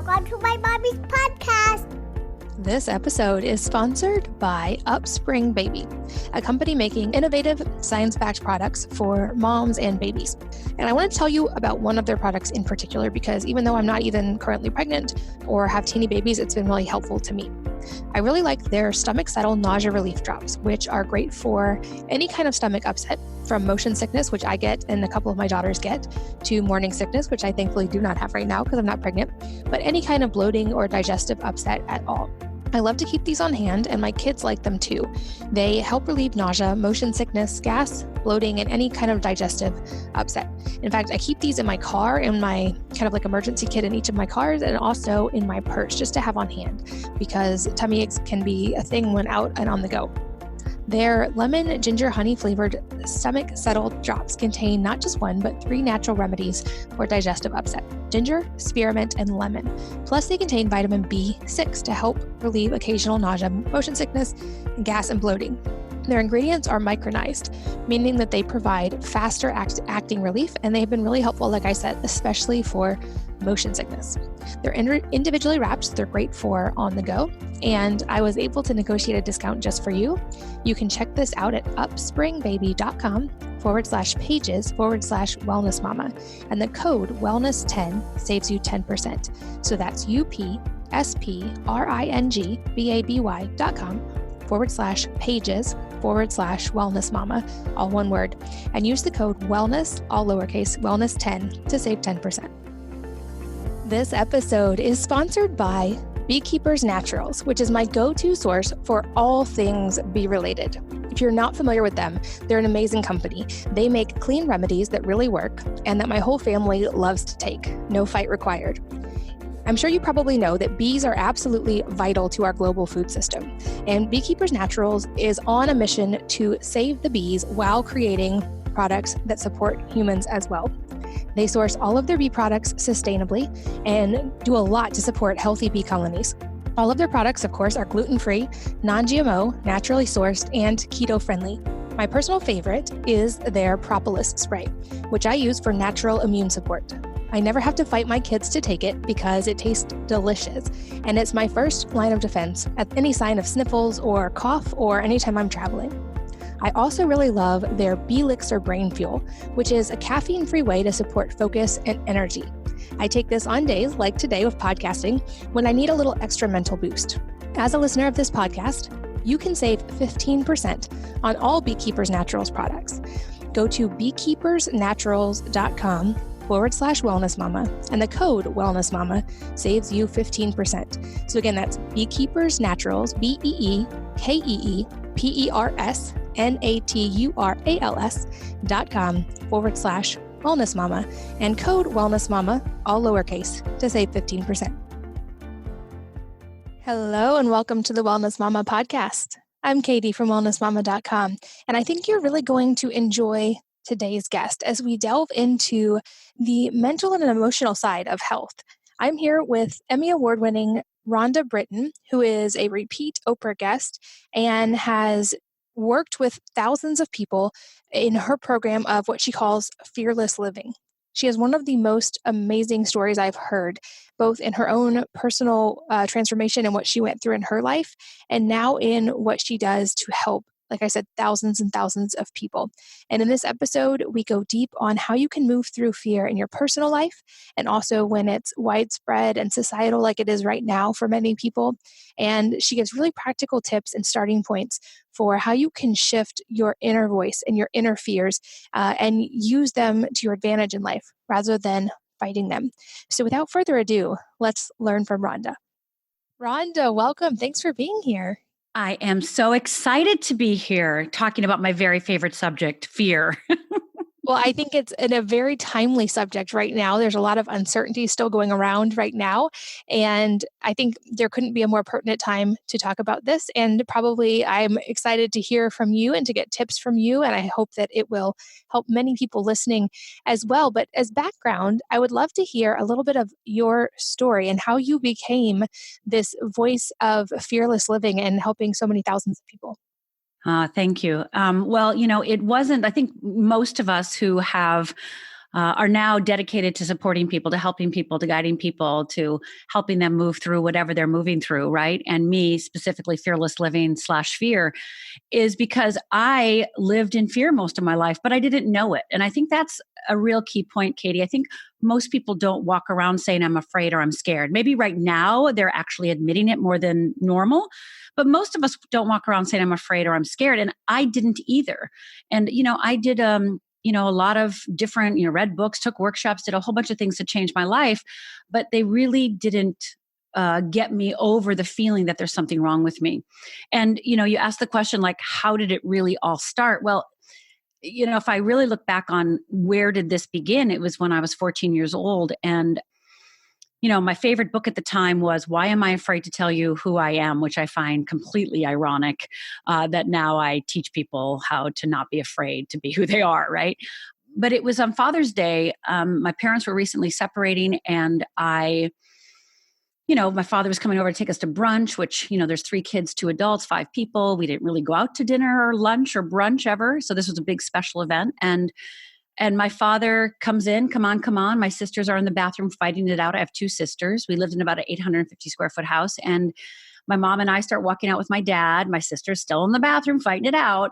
Welcome to my mommy's podcast. This episode is sponsored by Upspring Baby, a company making innovative, science-backed products for moms and babies. And I want to tell you about one of their products in particular because even though I'm not even currently pregnant or have teeny babies, it's been really helpful to me. I really like their Stomach Settle Nausea Relief Drops, which are great for any kind of stomach upset, from motion sickness, which I get and a couple of my daughters get, to morning sickness, which I thankfully do not have right now because I'm not pregnant, but any kind of bloating or digestive upset at all. I love to keep these on hand, and my kids like them too. They help relieve nausea, motion sickness, gas, bloating, and any kind of digestive upset. In fact, I keep these in my car, in my kind of like emergency kit in each of my cars, and also in my purse just to have on hand because tummy aches can be a thing when out and on the go. Their lemon ginger honey flavored stomach settle drops contain not just one, but 3 natural remedies for digestive upset: ginger, spearmint, and lemon. Plus they contain vitamin B6 to help relieve occasional nausea, motion sickness, gas, and bloating. Their ingredients are micronized, meaning that they provide faster acting relief, and they have been really helpful, like I said, especially for motion sickness. They're individually wrapped, so they're great for on the go, and I was able to negotiate a discount just for you. You can check this out at upspringbaby.com/pages/wellness mama, and the code wellness10 saves you 10%. So that's upspringbaby.com/pages/wellness mama, all one word, and use the code wellness, all lowercase, wellness10 to save 10%. This episode is sponsored by Beekeepers Naturals, which is my go-to source for all things bee related. If you're not familiar with them, they're an amazing company. They make clean remedies that really work and that my whole family loves to take. No fight required. I'm sure you probably know that bees are absolutely vital to our global food system, and Beekeepers Naturals is on a mission to save the bees while creating products that support humans as well. They source all of their bee products sustainably and do a lot to support healthy bee colonies. All of their products, of course, are gluten-free, non-GMO, naturally sourced, and keto-friendly. My personal favorite is their propolis spray, which I use for natural immune support. I never have to fight my kids to take it because it tastes delicious, and it's my first line of defense at any sign of sniffles or cough or anytime I'm traveling. I also really love their Bee-Lixer Brain Fuel, which is a caffeine-free way to support focus and energy. I take this on days like today with podcasting when I need a little extra mental boost. As a listener of this podcast, you can save 15% on all Beekeepers Naturals products. Go to beekeepersnaturals.com/wellness mama, and the code wellness mama saves you 15%. So again, that's Beekeepers Naturals, BeekeepersNaturals.com/wellness mama, and code wellness mama, all lowercase, to save 15%. Hello, and welcome to the Wellness Mama podcast. I'm Katie from wellnessmama.com, and I think you're really going to enjoy today's guest as we delve into the mental and emotional side of health. I'm here with Emmy Award-winning Rhonda Britten, who is a repeat Oprah guest and has worked with thousands of people in her program of what she calls fearless living. She has one of the most amazing stories I've heard, both in her own personal transformation and what she went through in her life, and now in what she does to help, like I said, thousands and thousands of people. And in this episode, we go deep on how you can move through fear in your personal life, and also when it's widespread and societal like it is right now for many people. And she gives really practical tips and starting points for how you can shift your inner voice and your inner fears and use them to your advantage in life rather than fighting them. So without further ado, let's learn from Rhonda. Rhonda, welcome. Thanks for being here. I am so excited to be here talking about my very favorite subject, fear. Well, I think it's a very timely subject right now. There's a lot of uncertainty still going around right now. And I think there couldn't be a more pertinent time to talk about this. And probably I'm excited to hear from you and to get tips from you. And I hope that it will help many people listening as well. But as background, I would love to hear a little bit of your story and how you became this voice of fearless living and helping so many thousands of people. Thank you. Well, it wasn't, I think most of us who have are now dedicated to supporting people, to helping people, to guiding people, to helping them move through whatever they're moving through, right? And me specifically, fearless living / fear, is because I lived in fear most of my life, but I didn't know it. And I think that's a real key point, Katie. I think most people don't walk around saying I'm afraid or I'm scared. Maybe right now they're actually admitting it more than normal, but most of us don't walk around saying I'm afraid or I'm scared. And I didn't either. And, I did, a lot of different, read books, took workshops, did a whole bunch of things to change my life, but they really didn't get me over the feeling that there's something wrong with me. And, you asked the question, like, how did it really all start? Well, if I really look back on where did this begin, it was when I was 14 years old. And, my favorite book at the time was Why Am I Afraid to Tell You Who I Am, which I find completely ironic that now I teach people how to not be afraid to be who they are, right? But it was on Father's Day. My parents were recently separating, and my father was coming over to take us to brunch, which, there's 3 kids, 2 adults, 5 people. We didn't really go out to dinner or lunch or brunch ever. So this was a big special event. And my father comes in, come on. My sisters are in the bathroom fighting it out. I have 2 sisters. We lived in about an 850 square foot house. And my mom and I start walking out with my dad. My sister's still in the bathroom fighting it out.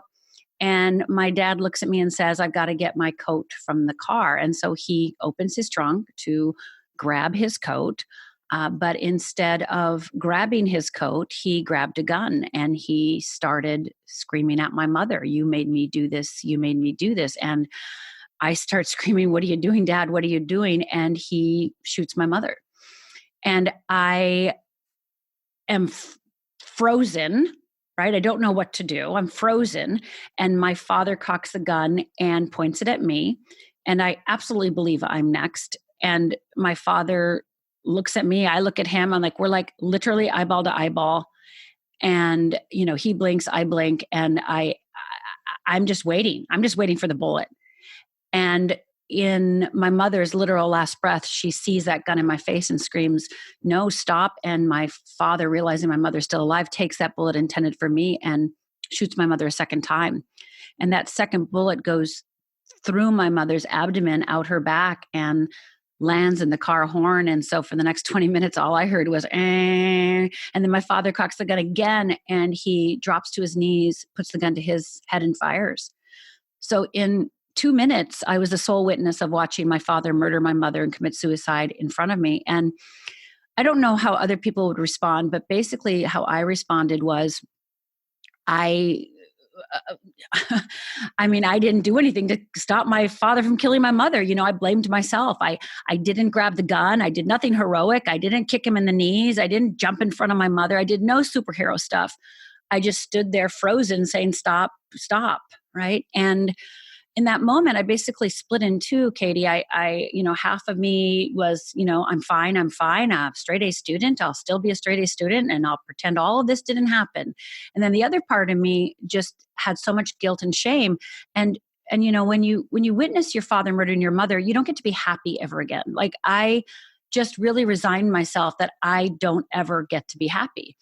And my dad looks at me and says, I've got to get my coat from the car. And so he opens his trunk to grab his coat. But instead of grabbing his coat, he grabbed a gun and he started screaming at my mother, "You made me do this. You made me do this." And I start screaming, "What are you doing, Dad? What are you doing?" And he shoots my mother. And I am frozen, right? I don't know what to do. I'm frozen. And my father cocks the gun and points it at me. And I absolutely believe I'm next. And my father looks at me. I look at him. I'm like, we're like literally eyeball to eyeball. And, he blinks, I blink. And I'm just waiting. I'm just waiting for the bullet. And in my mother's literal last breath, she sees that gun in my face and screams, "No, stop." And my father, realizing my mother's still alive, takes that bullet intended for me and shoots my mother a second time. And that second bullet goes through my mother's abdomen, out her back, and lands in the car horn. And so for the next 20 minutes, all I heard was, eh. And then my father cocks the gun again, and he drops to his knees, puts the gun to his head, and fires. So in 2 minutes, I was the sole witness of watching my father murder my mother and commit suicide in front of me. And I don't know how other people would respond, but basically how I responded was, I didn't do anything to stop my father from killing my mother. I blamed myself. I didn't grab the gun. I did nothing heroic. I didn't kick him in the knees. I didn't jump in front of my mother. I did no superhero stuff. I just stood there frozen saying, "Stop, stop." Right. And in that moment, I basically split in two, Katie. I half of me was, I'm fine. I'm a straight A student. I'll still be a straight A student and I'll pretend all of this didn't happen. And then the other part of me just had so much guilt and shame. And when you witness your father murdering your mother, you don't get to be happy ever again. Like, I just really resigned myself that I don't ever get to be happy.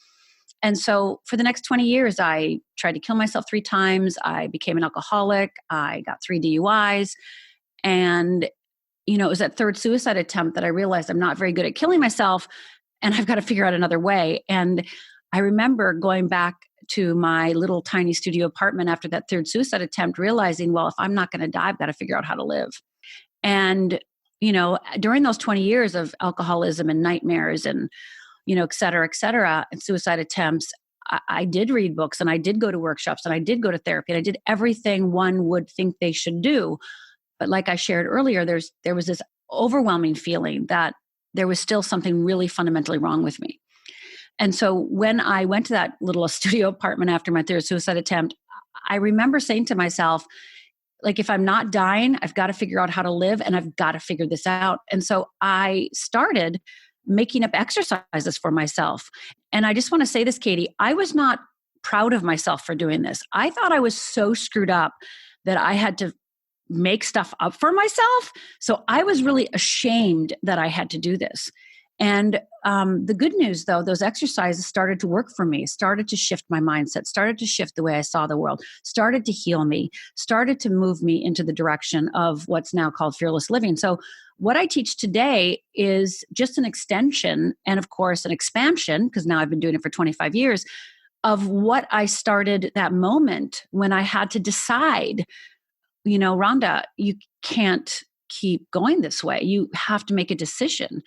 And so for the next 20 years, I tried to kill myself 3 times. I became an alcoholic. I got 3 DUIs. And, it was that 3rd suicide attempt that I realized I'm not very good at killing myself and I've got to figure out another way. And I remember going back to my little tiny studio apartment after that 3rd suicide attempt, realizing, well, if I'm not going to die, I've got to figure out how to live. And, during those 20 years of alcoholism and nightmares and et cetera, and suicide attempts, I did read books and I did go to workshops and I did go to therapy and I did everything one would think they should do. But like I shared earlier, there was this overwhelming feeling that there was still something really fundamentally wrong with me. And so when I went to that little studio apartment after my 3rd suicide attempt, I remember saying to myself, like, if I'm not dying, I've got to figure out how to live and I've got to figure this out. And so I started making up exercises for myself. And I just want to say this, Katie, I was not proud of myself for doing this. I thought I was so screwed up that I had to make stuff up for myself. So I was really ashamed that I had to do this. And the good news, though, those exercises started to work for me, started to shift my mindset, started to shift the way I saw the world, started to heal me, started to move me into the direction of what's now called fearless living. So what I teach today is just an extension and, of course, an expansion, because now I've been doing it for 25 years, of what I started that moment when I had to decide, Rhonda, you can't keep going this way. You have to make a decision.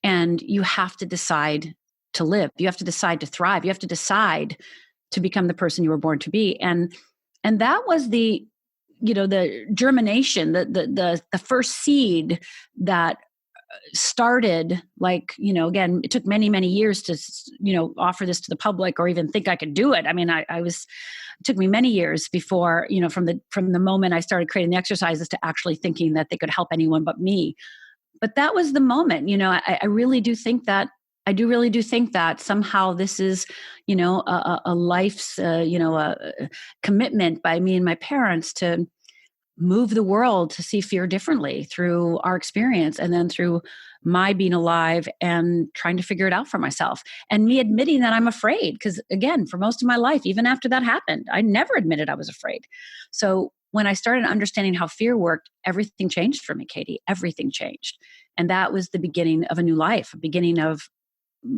And you have to decide to live. You have to decide to thrive. You have to decide to become the person you were born to be. And that was the germination, the first seed that started, again, it took many, many years to, offer this to the public or even think I could do it. I mean, it took me many years before, from the moment I started creating the exercises to actually thinking that they could help anyone but me. But that was the moment. I really do think that. I do really do think that somehow this is, a life's, a commitment by me and my parents to move the world to see fear differently through our experience, and then through my being alive and trying to figure it out for myself, and me admitting that I'm afraid. Because again, for most of my life, even after that happened, I never admitted I was afraid. So when I started understanding how fear worked, everything changed for me, Katie. Everything changed. And that was the beginning of a new life, a beginning of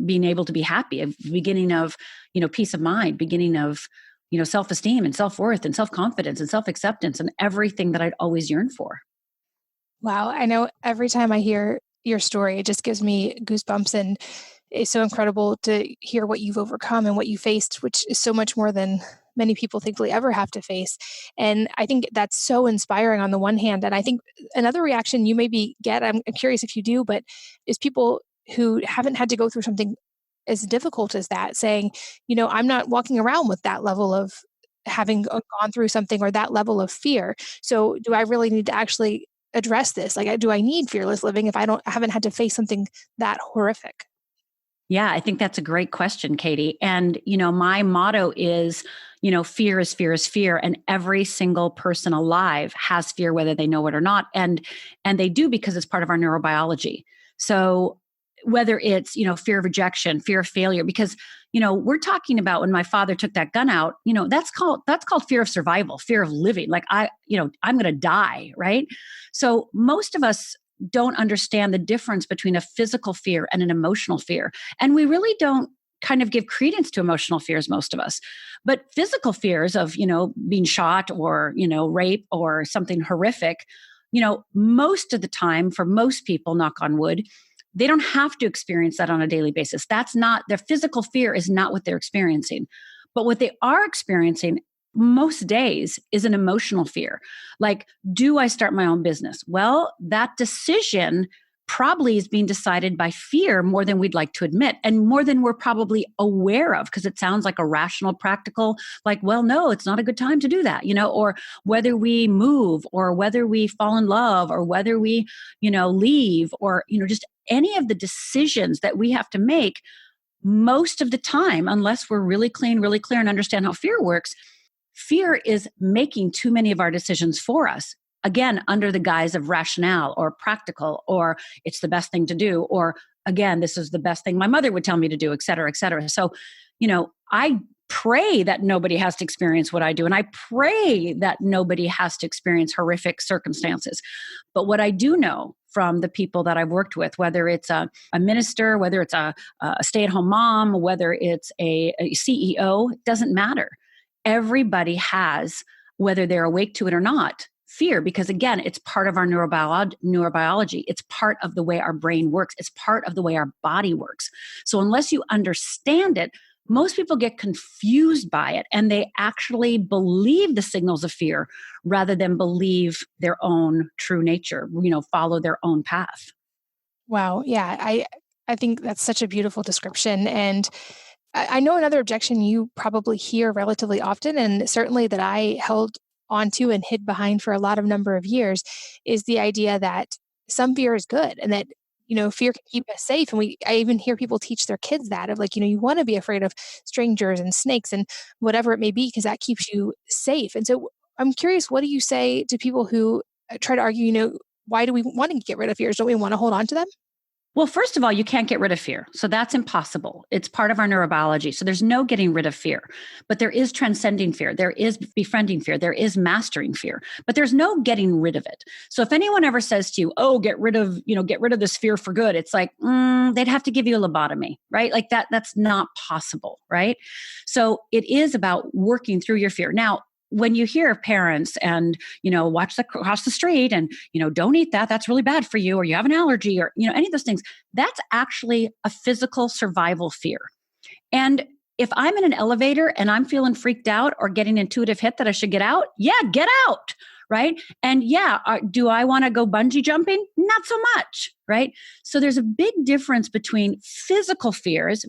being able to be happy, a beginning of, peace of mind, beginning of, self-esteem and self-worth and self-confidence and self-acceptance and everything that I'd always yearned for. Wow. I know every time I hear your story, it just gives me goosebumps, and it's so incredible to hear what you've overcome and what you faced, which is so much more than many people think we ever have to face. And I think that's so inspiring on the one hand. And I think another reaction you maybe get, I'm curious if you do, but is people who haven't had to go through something as difficult as that saying, I'm not walking around with that level of having gone through something or that level of fear. So do I really need to actually address this? Like, do I need fearless living if I haven't had to face something that horrific? Yeah, I think that's a great question, Katie. And, my motto is, fear is fear is fear. And every single person alive has fear, whether they know it or not. And they do, because it's part of our neurobiology. So whether it's, fear of rejection, fear of failure, because, we're talking about when my father took that gun out, that's called fear of survival, fear of living. Like I'm going to die. Right. So most of us don't understand the difference between a physical fear and an emotional fear. And we really don't kind of give credence to emotional fears, most of us. But physical fears of, being shot or, rape or something horrific, most of the time for most people, knock on wood, they don't have to experience that on a daily basis. That's not, their physical fear is not what they're experiencing. But what they are experiencing most days is an emotional fear. Like, do I start my own business? Well, that decision probably is being decided by fear more than we'd like to admit, and more than we're probably aware of, because it sounds like a rational, practical, like, well, no, it's not a good time to do that, or whether we move or whether we fall in love or whether we, leave or, just any of the decisions that we have to make most of the time, unless we're really clear and understand how fear works. Fear is making too many of our decisions for us, again, under the guise of rationale or practical, or it's the best thing to do, or again, this is the best thing my mother would tell me to do, et cetera, et cetera. So, I pray that nobody has to experience what I do. And I pray that nobody has to experience horrific circumstances. But what I do know from the people that I've worked with, whether it's a minister, whether it's a stay-at-home mom, whether it's a CEO, it doesn't matter. Everybody has, whether they're awake to it or not, fear, because again, it's part of our neurobiology. It's part of the way our brain works. It's part of the way our body works. So unless you understand it, most people get confused by it, and they actually believe the signals of fear rather than believe their own true nature, follow their own path. Wow. Yeah. I think that's such a beautiful description. And I know another objection you probably hear relatively often, and certainly that I held onto and hid behind for a lot of number of years, is the idea that some fear is good, and that fear can keep us safe. And I even hear people teach their kids that, of like, you want to be afraid of strangers and snakes and whatever it may be, because that keeps you safe. And so I'm curious, what do you say to people who try to argue, why do we want to get rid of fears? Don't we want to hold on to them? Well, first of all, you can't get rid of fear. So that's impossible. It's part of our neurobiology. So there's no getting rid of fear, but there is transcending fear. There is befriending fear. There is mastering fear, but there's no getting rid of it. So if anyone ever says to you, oh, get rid of this fear for good, it's like, they'd have to give you a lobotomy, right? Like that's not possible, right? So it is about working through your fear. Now, when you hear parents and, cross the street and, don't eat that, that's really bad for you, or you have an allergy, or, any of those things, that's actually a physical survival fear. And if I'm in an elevator and I'm feeling freaked out or getting intuitive hit that I should get out, get out. Right. And do I want to go bungee jumping? Not so much. Right. So there's a big difference between physical fears,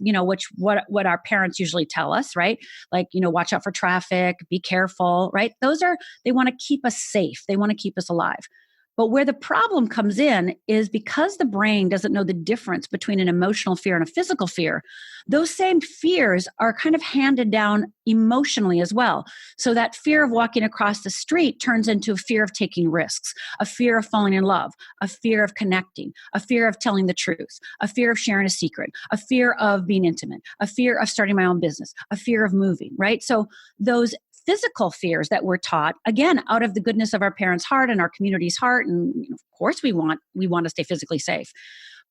what our parents usually tell us, right? Like, watch out for traffic, be careful, right? They want to keep us safe. They want to keep us alive. But where the problem comes in is because the brain doesn't know the difference between an emotional fear and a physical fear, those same fears are kind of handed down emotionally as well. So that fear of walking across the street turns into a fear of taking risks, a fear of falling in love, a fear of connecting, a fear of telling the truth, a fear of sharing a secret, a fear of being intimate, a fear of starting my own business, a fear of moving, right? So those physical fears that we're taught, again, out of the goodness of our parents' heart and our community's heart. And of course we want to stay physically safe.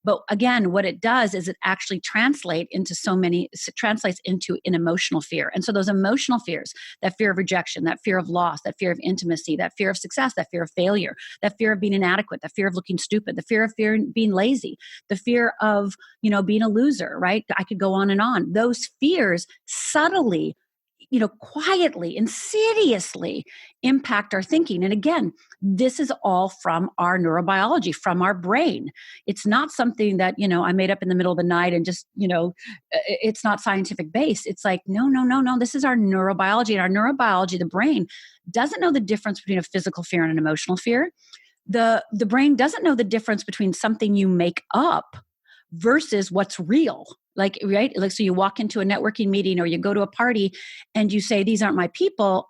But again, what it does is it actually translates into an emotional fear. And so those emotional fears, that fear of rejection, that fear of loss, that fear of intimacy, that fear of success, that fear of failure, that fear of being inadequate, the fear of looking stupid, the fear of being lazy, the fear of, being a loser, right? I could go on and on. Those fears subtly, quietly, insidiously impact our thinking. And again, this is all from our neurobiology, from our brain. It's not something that, I made up in the middle of the night and just, it's not scientific based. It's like, no. This is our neurobiology. And our neurobiology, the brain doesn't know the difference between a physical fear and an emotional fear. The brain doesn't know the difference between something you make up versus what's real. Like, right? Like, so you walk into a networking meeting or you go to a party and you say, these aren't my people.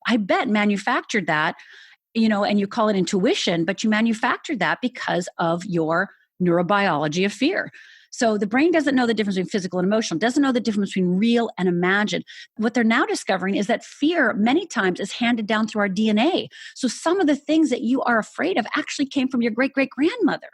I bet manufactured that, and you call it intuition, but you manufactured that because of your neurobiology of fear. So the brain doesn't know the difference between physical and emotional, doesn't know the difference between real and imagined. What they're now discovering is that fear many times is handed down through our DNA. So some of the things that you are afraid of actually came from your great-great-grandmother.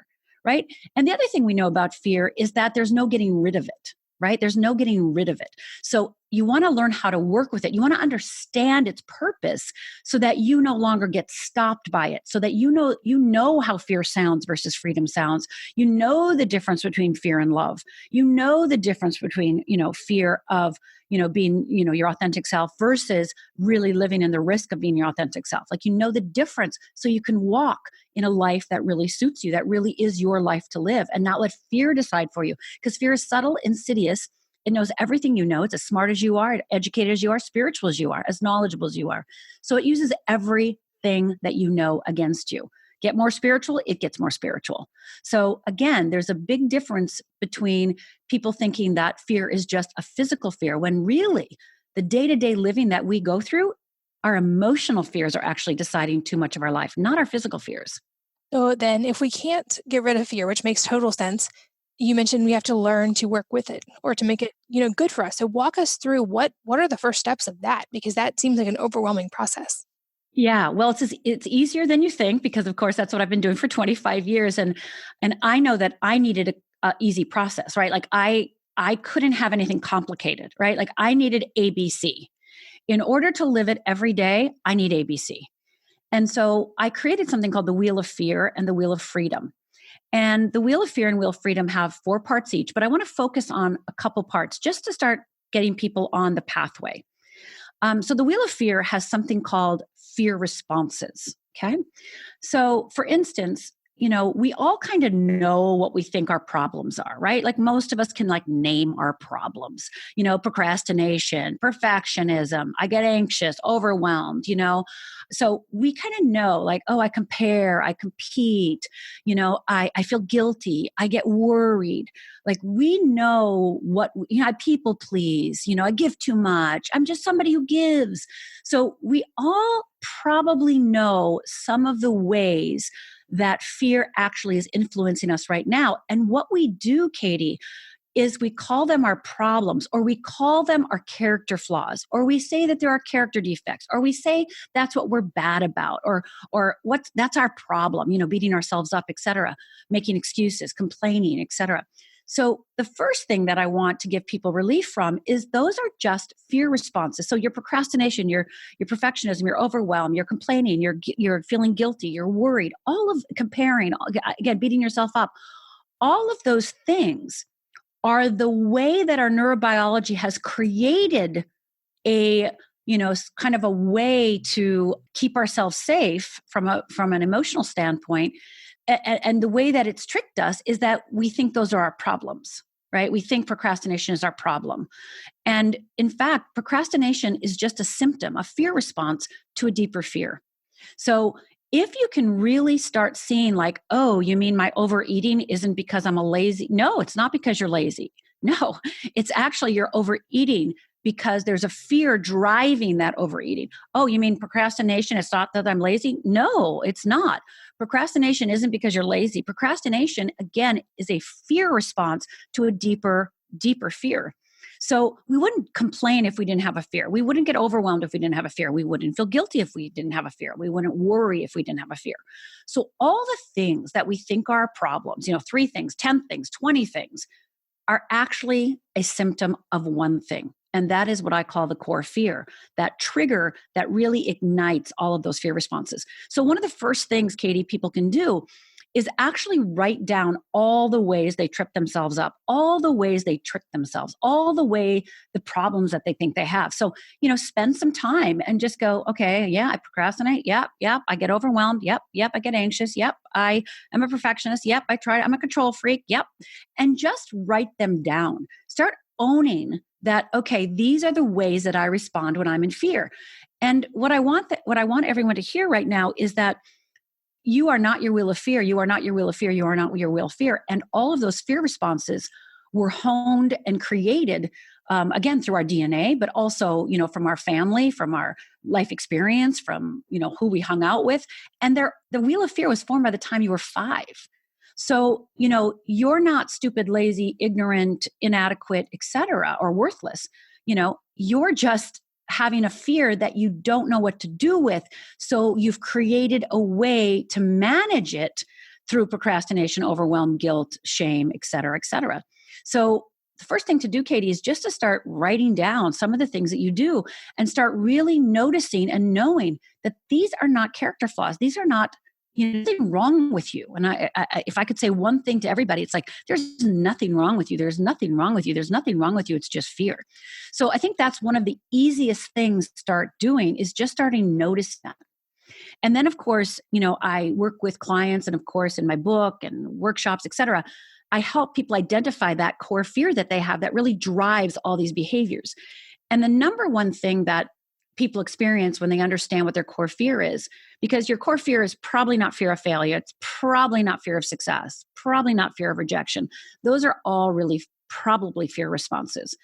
Right? And the other thing we know about fear is that there's no getting rid of it, right? There's no getting rid of it. So you want to learn how to work with it. You want to understand its purpose so that you no longer get stopped by it, so that you know how fear sounds versus freedom sounds. You know the difference between fear and love. You know the difference between, fear of, being, your authentic self versus really living in the risk of being your authentic self. Like, the difference so you can walk in a life that really suits you, that really is your life to live, and not let fear decide for you. Because fear is subtle, insidious. It knows everything you know. It's as smart as you are, educated as you are, spiritual as you are, as knowledgeable as you are. So it uses everything that you know against you. Get more spiritual, it gets more spiritual. So again, there's a big difference between people thinking that fear is just a physical fear, when really the day-to-day living that we go through, our emotional fears are actually deciding too much of our life, not our physical fears. So then if we can't get rid of fear, which makes total sense, you mentioned we have to learn to work with it or to make it, good for us. So walk us through what are the first steps of that? Because that seems like an overwhelming process. Yeah, well, it's easier than you think, because of course that's what I've been doing for 25 years. And I know that I needed a easy process, right? Like I couldn't have anything complicated, right? Like I needed ABC. In order to live it every day, I need ABC. And so I created something called the Wheel of Fear and the Wheel of Freedom. And the Wheel of Fear and Wheel of Freedom have 4 parts each, but I want to focus on a couple parts just to start getting people on the pathway. So the Wheel of Fear has something called fear responses. Okay. So for instance, we all kind of know what we think our problems are, right? Like most of us can name our problems, procrastination, perfectionism. I get anxious, overwhelmed, so we kind of know I compare, I compete, I feel guilty, I get worried. Like we know I people please, I give too much. I'm just somebody who gives. So we all probably know some of the ways that fear actually is influencing us right now. And what we do, Katie, is we call them our problems, or we call them our character flaws, or we say that there are character defects, or we say that's what we're bad about, or that's our problem, beating ourselves up, etc., making excuses, complaining, etc. So the first thing that I want to give people relief from is those are just fear responses. So your procrastination, your perfectionism, you're overwhelmed, you're complaining, you're feeling guilty, you're worried, all of comparing, again, beating yourself up, all of those things are the way that our neurobiology has created a kind of a way to keep ourselves safe from an emotional standpoint. And the way that it's tricked us is that we think those are our problems, right? We think procrastination is our problem. And in fact, procrastination is just a symptom, a fear response to a deeper fear. So if you can really start seeing like, oh, you mean my overeating isn't because I'm a lazy? No, it's not because you're lazy. No, it's actually you're overeating because there's a fear driving that overeating. Oh, you mean procrastination? It's not that I'm lazy? No, it's not. Procrastination isn't because you're lazy. Procrastination, again, is a fear response to a deeper fear. So we wouldn't complain if we didn't have a fear. We wouldn't get overwhelmed if we didn't have a fear. We wouldn't feel guilty if we didn't have a fear. We wouldn't worry if we didn't have a fear. So all the things that we think are problems, 3 things, 10 things, 20 things, are actually a symptom of one thing. And that is what I call the core fear, that trigger that really ignites all of those fear responses. So one of the first things, Katie, people can do is actually write down all the ways they trip themselves up, all the ways they trick themselves, all the problems that they think they have. So, spend some time and just go, okay, yeah, I procrastinate. Yep. I get overwhelmed. Yep. I get anxious. Yep. I am a perfectionist. Yep. I tried. I'm a control freak. Yep. And just write them down. Start owning that, okay, these are the ways that I respond when I'm in fear. And what I want everyone to hear right now is that you are not your wheel of fear. You are not your wheel of fear. You are not your wheel of fear. And all of those fear responses were honed and created, again, through our DNA, but also, from our family, from our life experience, from, who we hung out with. And the wheel of fear was formed by the time you were 5. So, you're not stupid, lazy, ignorant, inadequate, etc., or worthless. You're just having a fear that you don't know what to do with. So you've created a way to manage it through procrastination, overwhelm, guilt, shame, et cetera, et cetera. So the first thing to do, Katie, is just to start writing down some of the things that you do and start really noticing and knowing that these are not character flaws. These are not nothing wrong with you. And I, if I could say one thing to everybody, it's like, there's nothing wrong with you. There's nothing wrong with you. There's nothing wrong with you. It's just fear. So I think that's one of the easiest things to start doing is just starting notice that. And then, of course, I work with clients, and of course, in my book and workshops, et cetera, I help people identify that core fear that they have that really drives all these behaviors. And the number one thing that people experience when they understand what their core fear is, because your core fear is probably not fear of failure. It's probably not fear of success, probably not fear of rejection. Those are all really probably fear responses.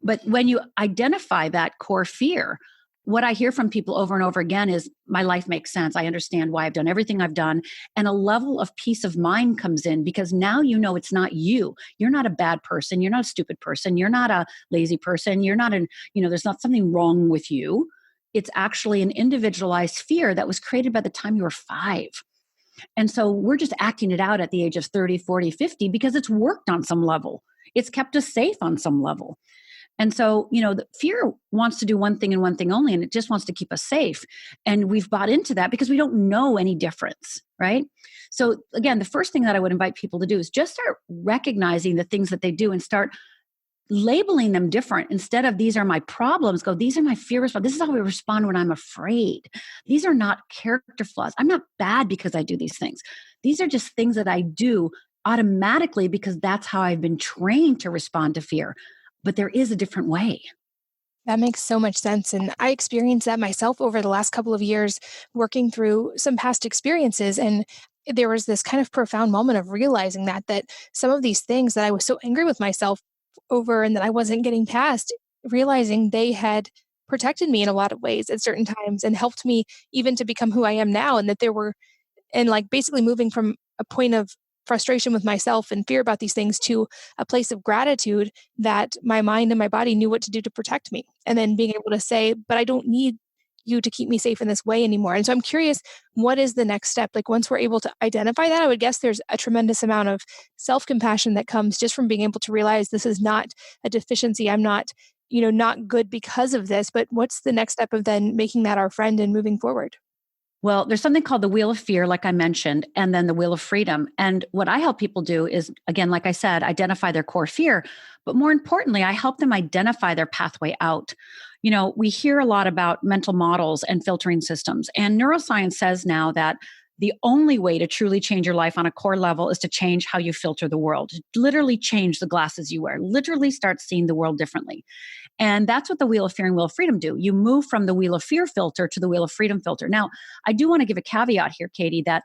But when you identify that core fear, what I hear from people over and over again is, my life makes sense. I understand why I've done everything I've done. And a level of peace of mind comes in because now it's not you. You're not a bad person. You're not a stupid person. You're not a lazy person. You're not there's not something wrong with you. It's actually an individualized fear that was created by the time you were 5. And so we're just acting it out at the age of 30, 40, 50 because it's worked on some level. It's kept us safe on some level. And so, the fear wants to do one thing and one thing only, and it just wants to keep us safe. And we've bought into that because we don't know any difference, right? So again, the first thing that I would invite people to do is just start recognizing the things that they do and start labeling them different. Instead of these are my problems, go, these are my fear response. This is how we respond when I'm afraid. These are not character flaws. I'm not bad because I do these things. These are just things that I do automatically because that's how I've been trained to respond to fear. But there is a different way. That makes so much sense. And I experienced that myself over the last couple of years, working through some past experiences. And there was this kind of profound moment of realizing that some of these things that I was so angry with myself over and that I wasn't getting past, realizing they had protected me in a lot of ways at certain times and helped me even to become who I am now. And that there were and like basically moving from a point of frustration with myself and fear about these things to a place of gratitude that my mind and my body knew what to do to protect me. And then being able to say, but I don't need you to keep me safe in this way anymore. And so I'm curious, what is the next step? Like once we're able to identify that, I would guess there's a tremendous amount of self-compassion that comes just from being able to realize this is not a deficiency. I'm not, not good because of this, but what's the next step of then making that our friend and moving forward? Well, there's something called the wheel of fear, like I mentioned, and then the wheel of freedom. And what I help people do is, again, like I said, identify their core fear. But more importantly, I help them identify their pathway out. We hear a lot about mental models and filtering systems. And neuroscience says now that the only way to truly change your life on a core level is to change how you filter the world. Literally change the glasses you wear. Literally start seeing the world differently. And that's what the wheel of fear and wheel of freedom do. You move from the wheel of fear filter to the wheel of freedom filter. Now, I do want to give a caveat here, Katie, that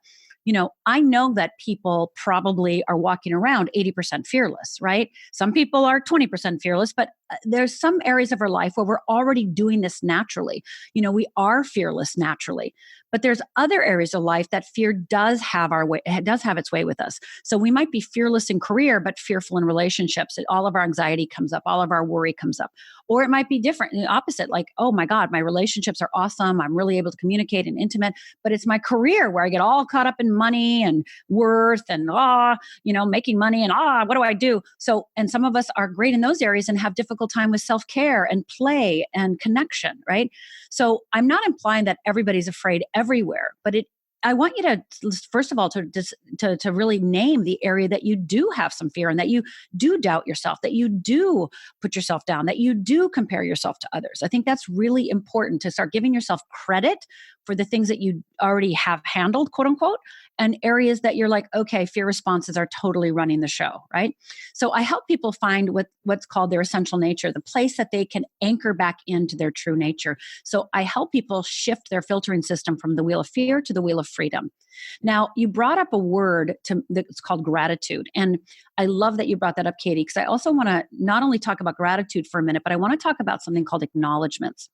I know that people probably are walking around 80% fearless, right? Some people are 20% fearless, but there's some areas of our life where we're already doing this naturally. We are fearless naturally, but there's other areas of life that fear does have its way with us. So we might be fearless in career, but fearful in relationships. All of our anxiety comes up, all of our worry comes up. Or it might be different, the opposite, like, oh my God, my relationships are awesome. I'm really able to communicate and intimate, but it's my career where I get all caught up in money and worth and, making money and, what do I do? So, and some of us are great in those areas and have difficult time with self-care and play and connection, right? So I'm not implying that everybody's afraid everywhere, but I want you to, first of all, to really name the area that you do have some fear and that you do doubt yourself, that you do put yourself down, that you do compare yourself to others. I think that's really important to start giving yourself credit for the things that you already have handled, quote unquote, and areas that you're like, okay, fear responses are totally running the show, right? So I help people find what's called their essential nature, the place that they can anchor back into their true nature. So I help people shift their filtering system from the wheel of fear to the wheel of freedom. Now, you brought up a word that's called gratitude. And I love that you brought that up, Katie, because I also want to not only talk about gratitude for a minute, but I want to talk about something called acknowledgments.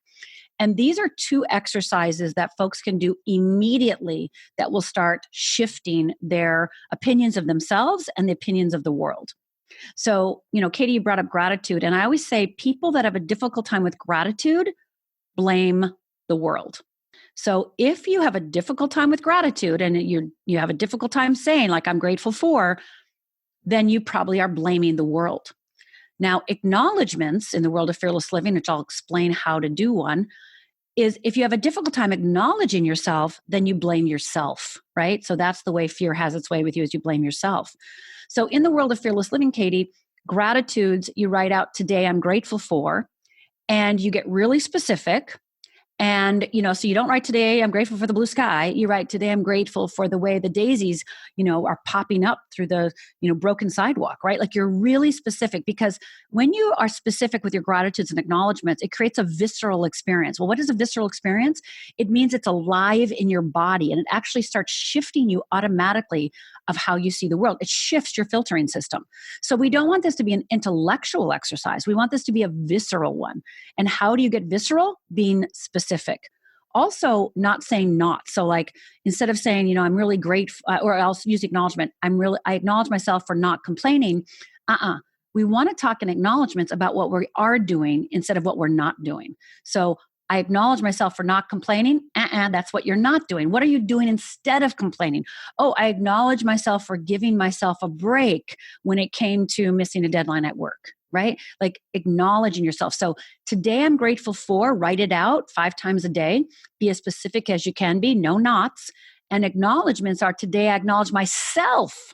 And these are two exercises that folks can do immediately that will start shifting their opinions of themselves and the opinions of the world. So, Katie, you brought up gratitude. And I always say people that have a difficult time with gratitude blame the world. So if you have a difficult time with gratitude and you have a difficult time saying, like, I'm grateful for, then you probably are blaming the world. Now, acknowledgments in the world of fearless living, which I'll explain how to do one, is if you have a difficult time acknowledging yourself, then you blame yourself, right? So that's the way fear has its way with you, is you blame yourself. So in the world of fearless living, Katie, gratitudes, you write out, today I'm grateful for, and you get really specific. And, so you don't write, today I'm grateful for the blue sky. You write, today I'm grateful for the way the daisies, are popping up through the, broken sidewalk, right? Like you're really specific, because when you are specific with your gratitudes and acknowledgments, it creates a visceral experience. Well, what is a visceral experience? It means it's alive in your body, and it actually starts shifting you automatically of how you see the world. It shifts your filtering system. So we don't want this to be an intellectual exercise. We want this to be a visceral one. And how do you get visceral? Being specific. Also, not saying not. So like, instead of saying, I'm really grateful, or else use acknowledgement. I acknowledge myself for not complaining. We want to talk in acknowledgements about what we are doing instead of what we're not doing. So I acknowledge myself for not complaining. That's what you're not doing. What are you doing instead of complaining? Oh, I acknowledge myself for giving myself a break when it came to missing a deadline at work, right? Like acknowledging yourself. So today I'm grateful for, write it out 5 times a day. Be as specific as you can be, no knots. And acknowledgements are, today I acknowledge myself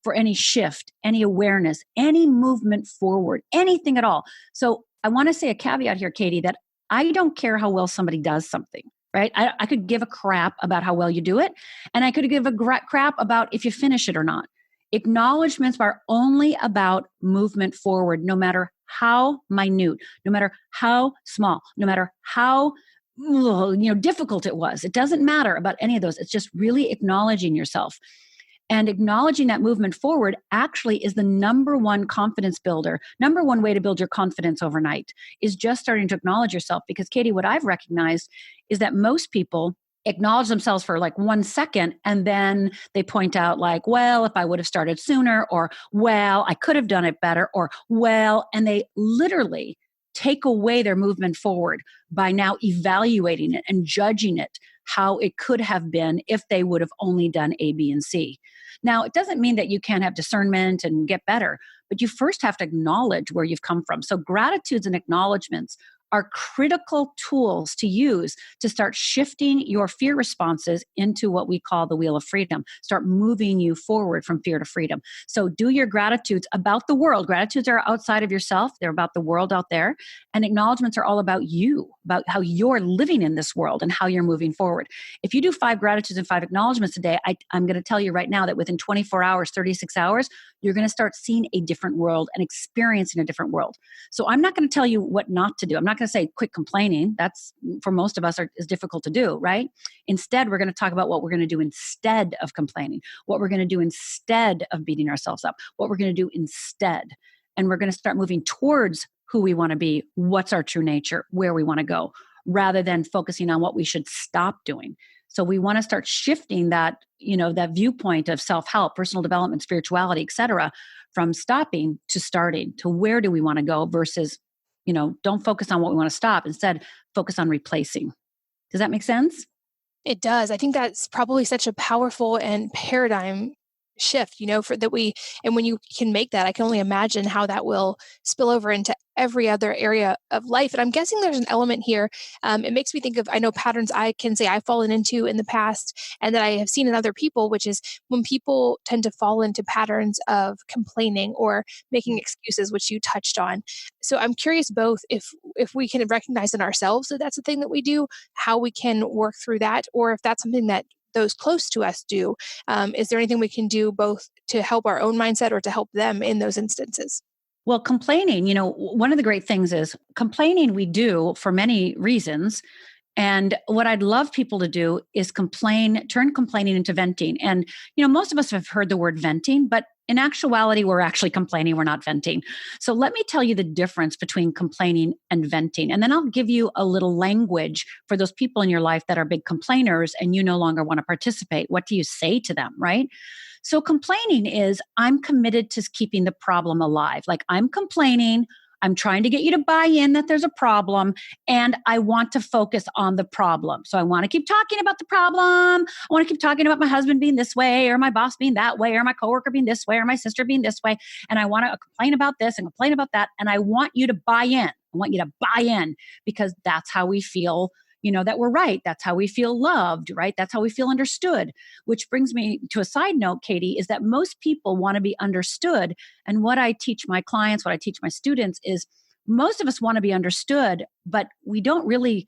for any shift, any awareness, any movement forward, anything at all. So I want to say a caveat here, Katie, that I don't care how well somebody does something, right? I could give a crap about how well you do it, and I could give a crap about if you finish it or not. Acknowledgements are only about movement forward, no matter how minute, no matter how small, no matter how difficult it was. It doesn't matter about any of those. It's just really acknowledging yourself. And acknowledging that movement forward actually is the number one confidence builder. Number one way to build your confidence overnight is just starting to acknowledge yourself. Because Katie, what I've recognized is that most people acknowledge themselves for like 1 second, and then they point out like, well, if I would have started sooner, or well, I could have done it better, or well, and they literally take away their movement forward by now evaluating it and judging it how it could have been if they would have only done A, B, and C. Now, it doesn't mean that you can't have discernment and get better, but you first have to acknowledge where you've come from. So gratitudes and acknowledgements are critical tools to use to start shifting your fear responses into what we call the wheel of freedom. Start moving you forward from fear to freedom. So do your gratitudes about the world. Gratitudes are outside of yourself. They're about the world out there. And acknowledgements are all about you, about how you're living in this world and how you're moving forward. If you do 5 gratitudes and 5 acknowledgements a day, I'm going to tell you right now that within 24 hours, 36 hours, you're going to start seeing a different world and experiencing a different world. So I'm not going to tell you what not to do. I'm not going to say quit complaining. That's, for most of us, is difficult to do, right? Instead, we're going to talk about what we're going to do instead of complaining, what we're going to do instead of beating ourselves up, what we're going to do instead. And we're going to start moving towards who we want to be, what's our true nature, where we want to go, rather than focusing on what we should stop doing. So we want to start shifting that, that viewpoint of self-help, personal development, spirituality, et cetera, from stopping to starting, to where do we want to go versus, don't focus on what we want to stop. Instead, focus on replacing. Does that make sense? It does. I think that's probably such a powerful and paradigm shift, and when you can make that, I can only imagine how that will spill over into every other area of life. And I'm guessing there's an element here. It makes me think of, I know patterns I can say I've fallen into in the past and that I have seen in other people, which is when people tend to fall into patterns of complaining or making excuses, which you touched on. So I'm curious both if we can recognize in ourselves that that's a thing that we do, how we can work through that, or if that's something that those close to us do. Is there anything we can do both to help our own mindset or to help them in those instances? Well, complaining, one of the great things is complaining we do for many reasons. And what I'd love people to do is turn complaining into venting. And, most of us have heard the word venting, but in actuality, we're actually complaining. We're not venting. So let me tell you the difference between complaining and venting. And then I'll give you a little language for those people in your life that are big complainers and you no longer want to participate. What do you say to them, right? So complaining is, I'm committed to keeping the problem alive. Like, I'm complaining, I'm trying to get you to buy in that there's a problem, and I want to focus on the problem. So I want to keep talking about the problem. I want to keep talking about my husband being this way, or my boss being that way, or my coworker being this way, or my sister being this way. And I want to complain about this and complain about that. And I want you to buy in. I want you to buy in, because that's how we feel, that we're right. That's how we feel loved, right? That's how we feel understood. Which brings me to a side note, Katie, is that most people want to be understood. And what I teach my clients, what I teach my students is, most of us want to be understood, but we're not really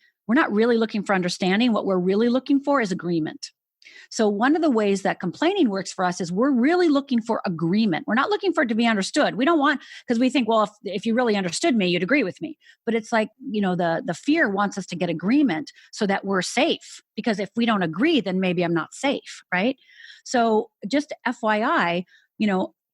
looking for understanding. What we're really looking for is agreement. So one of the ways that complaining works for us is we're really looking for agreement. We're not looking for it to be understood. We don't want, because we think, well, if you really understood me, you'd agree with me. But it's like, the fear wants us to get agreement so that we're safe. Because if we don't agree, then maybe I'm not safe, right? So just FYI,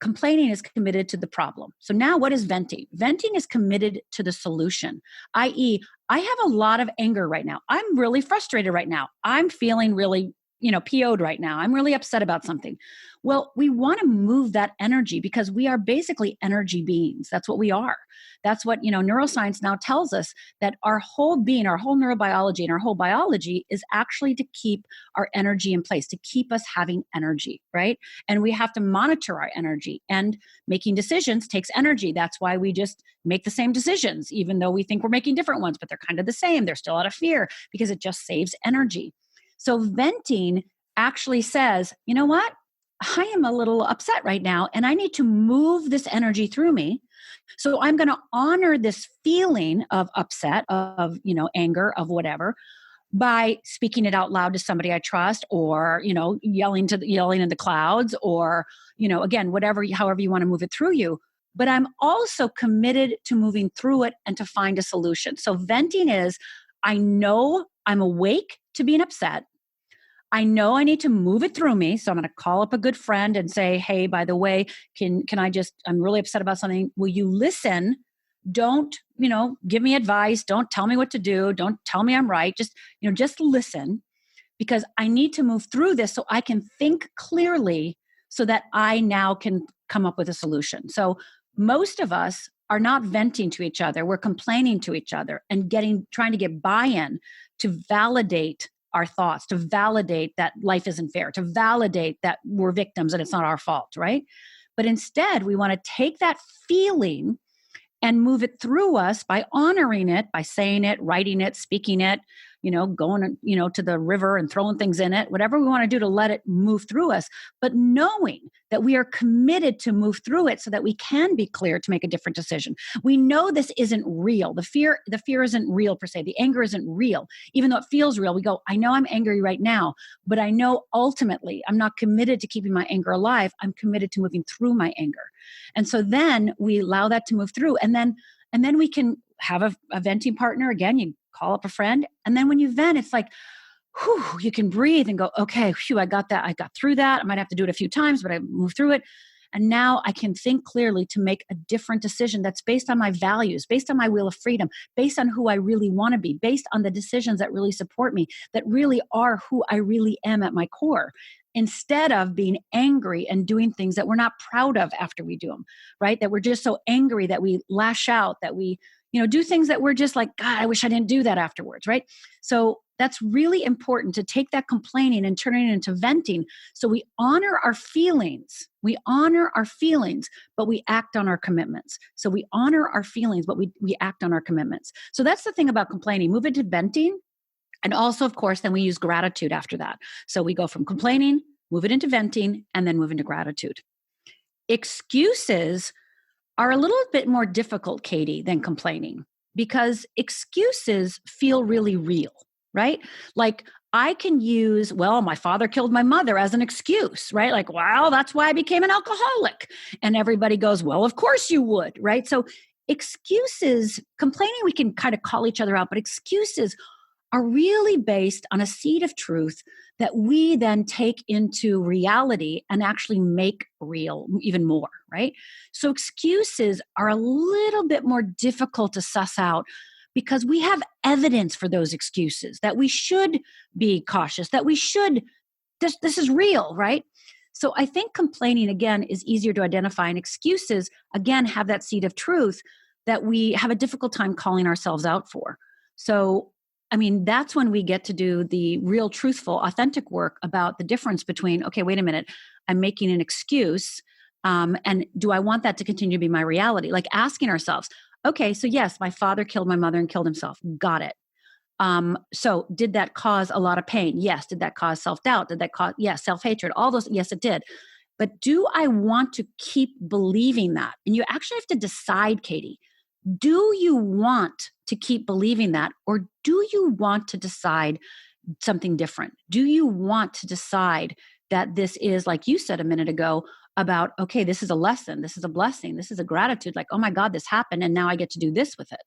complaining is committed to the problem. So now what is venting? Venting is committed to the solution, i.e., I have a lot of anger right now. I'm really frustrated right now. I'm feeling really PO'd right now. I'm really upset about something. Well, we want to move that energy because we are basically energy beings. That's what we are. That's what, neuroscience now tells us, that our whole being, our whole neurobiology and our whole biology is actually to keep our energy in place, to keep us having energy, right? And we have to monitor our energy, and making decisions takes energy. That's why we just make the same decisions, even though we think we're making different ones, but they're kind of the same. They're still out of fear because it just saves energy. So venting actually says, you know what? I am a little upset right now, and I need to move this energy through me. So I'm going to honor this feeling of upset, of, anger, of whatever, by speaking it out loud to somebody I trust, or, yelling in the clouds, or, again, however you want to move it through you. But I'm also committed to moving through it and to find a solution. So venting is, I know I'm awake to being upset. I know I need to move it through me. So I'm going to call up a good friend and say, hey, by the way, I'm really upset about something. Will you listen? Don't, give me advice. Don't tell me what to do. Don't tell me I'm right. Just listen. because I need to move through this so I can think clearly so that I now can come up with a solution. So most of us are not venting to each other. We're complaining to each other and trying to get buy-in to validate our thoughts, to validate that life isn't fair, to validate that we're victims and it's not our fault, right? But instead, we want to take that feeling and move it through us by honoring it, by saying it, writing it, speaking it, going, to the river and throwing things in it, whatever we want to do to let it move through us, but knowing that we are committed to move through it so that we can be clear to make a different decision. We know this isn't real. The fear isn't real per se. The anger isn't real. Even though it feels real, we go, I know I'm angry right now, but I know ultimately I'm not committed to keeping my anger alive. I'm committed to moving through my anger. And so then we allow that to move through. And then we can have a venting partner. Again, you call up a friend. And then when you vent, it's like, whew, you can breathe and go, okay, I got that. I got through that. I might have to do it a few times, but I moved through it. And now I can think clearly to make a different decision that's based on my values, based on my will of freedom, based on who I really want to be, based on the decisions that really support me, that really are who I really am at my core, instead of being angry and doing things that we're not proud of after we do them, right? That we're just so angry that we lash out, that we do things that we're just like, God, I wish I didn't do that afterwards, right? So that's really important to take that complaining and turn it into venting. So we honor our feelings. We honor our feelings, but we act on our commitments. So we honor our feelings, but we act on our commitments. So that's the thing about complaining. Move into venting. And also, of course, then we use gratitude after that. So we go from complaining, move it into venting, and then move into gratitude. Excuses are a little bit more difficult, Katie, than complaining, because excuses feel really real, right? Like I can use, my father killed my mother as an excuse, right? Like, well, that's why I became an alcoholic. And everybody goes, well, of course you would, right? So excuses, complaining, we can kind of call each other out, but excuses are really based on a seed of truth that we then take into reality and actually make real even more, right? So excuses are a little bit more difficult to suss out because we have evidence for those excuses that we should be cautious, that we should, this is real, right? So I think complaining, again, is easier to identify, and excuses, again, have that seed of truth that we have a difficult time calling ourselves out for. So that's when we get to do the real, truthful, authentic work about the difference between, okay, wait a minute, I'm making an excuse. And do I want that to continue to be my reality? Like asking ourselves, okay, so yes, my father killed my mother and killed himself. Got it. So did that cause a lot of pain? Yes. Did that cause self-doubt? Did that cause, yes, self-hatred? All those, yes, it did. But do I want to keep believing that? And you actually have to decide, Katie, do you want to keep believing that, or do you want to decide something different? Do you want to decide that this is, like you said a minute ago, about, okay, this is a lesson, this is a blessing, this is a gratitude, like, oh my God, this happened and now I get to do this with it.